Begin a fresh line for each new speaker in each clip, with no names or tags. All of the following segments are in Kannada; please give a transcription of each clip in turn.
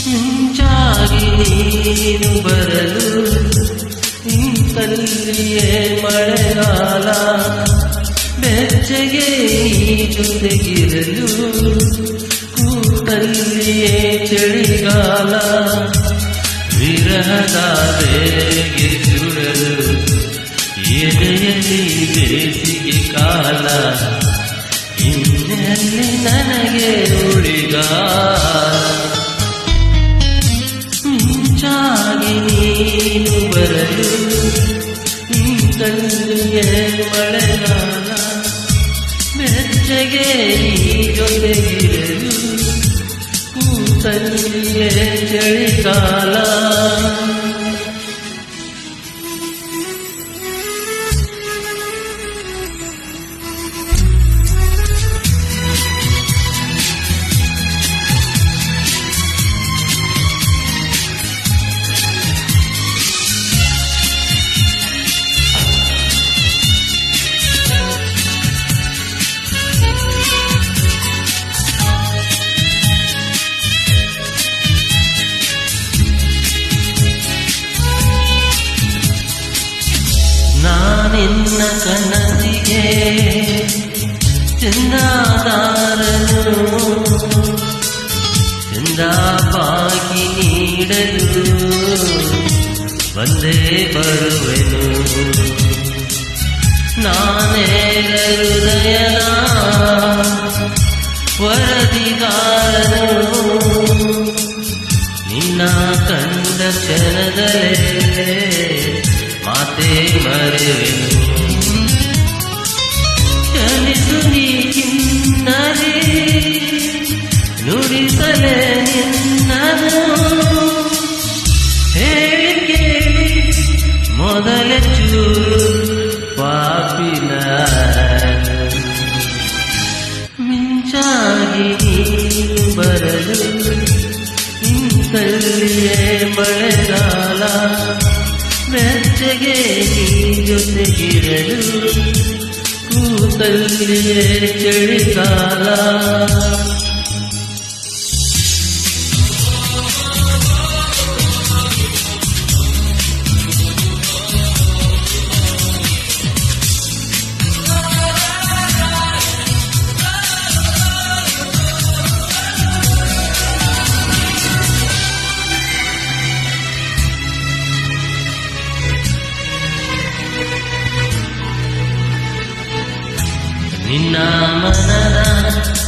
ಮಿಂಚಾಗಿ ನೀನು ಬರಲು ನಿಂತಲ್ಲಿಯೇ ಮಳೆಗಾಲ ಬೆಚ್ಚಗೆ ನೀ ಜೊತೆಗಿರಲು ಕೂತಲ್ಲಿಯೇ ಚಳಿಗಾಲ ವಿರಹದ ಬೇಗೆ ಸುಡಲು ಎದೆಯಲ್ಲಿ ಬೇಸಿಗೆ ಕಾಲ ಇನ್ನೆಲ್ಲಿ ನನಗೆ ಉಳಿಗಾಲ ಮಿಂಚಾಗಿ ನೀನು ಬರಲು ನಿಂತಲ್ಲಿಯೇ ಮಳೆಗಾಲ ಬೆಚ್ಚಗೆ ನೀ ಜೊತೆಗಿರಲು ಕೂತಲ್ಲಿಯೇ ಚಳಿಗಾಲ ನಾನಿನ್ನ ಕನಸಿಗೆ ಚಂದಾದಾರನು ಚಂದಾಪಾಗಿ ನೀಡಲು ಬಂದೇ ಬರುವೆನು ನಾನೇ ಹೃದಯದ ವರದಿಗಾರನು ನಿನ್ನ ಕಂಡ ಕ್ಷಣದಲ್ಲೇ ಮಾತೆ ಮರೆವೆನು ಚಲಿಸು ನೀ ಕಿನ್ನರಿ ನುಡಿಸಲೇ ನಿನ್ನನು ಹೇಳಿ ಕೇಳಿ ಮೊದಲ ಚೂರು ಪಾಪಿನ ಮಿಂಚಾಗಿ ನೀನು ಬರಲು ನಿಂತಲ್ಲಿಯೇ ಮಳೆಗಾಲ ಬೆಚ್ಚಗೆ ನೀ ಜೊತೆಗಿರಲು ಕೂತಲ್ಲಿಯೇ ಚಳಿಗಾಲ ನಿನ್ನ ಮನದ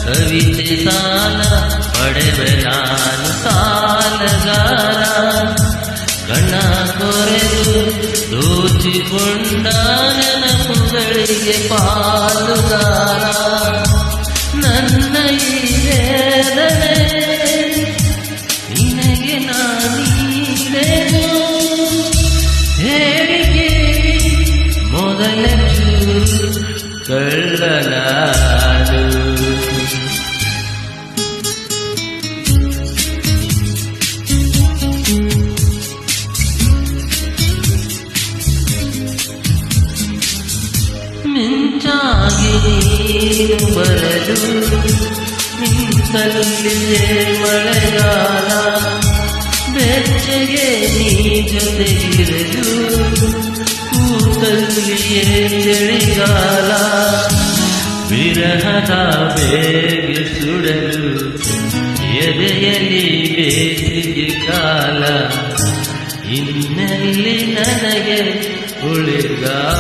ಕವಿತೆ ಸಾಲ ಪಡೆವೆ ನಾನು ಸಾಲಗಾರ ಕಣ್ಣ ಕೊರೆದು ದೋಚಿಕೊಂಡ ನೆನಪುಗಳಿಗೆ ಪಾಲುಗಾರ ನನ್ನ ಈ ವೇದನೆ ನಿನಗೆ ನಾನೀಡೆನು ಹೇಳಿಕೆ ಮೊದಲ ಚೂರು ಕಳ್ಳನಾಡು ಮಿಂಚಾಗಿ ನೀನು ಬರಲು ನಿಂತಲ್ಲಿಯೇ ಮಳೆಗಾಲ ಬೆಚ್ಚಗೆ ನೀ ಜೊತೆಗಿರಲು ಕೂತಲ್ಲಿಯೇ ಚಳಿಗಾಲ ವಿರಹದ ಬೇಗೆ ಸುಡಲು ಎದೆಯಲ್ಲಿ ಬೇಸಿಗೆ ಕಾಲ ಇನ್ನೆಲ್ಲಿ ನನಗೆ ಉಳಿಗಾಲ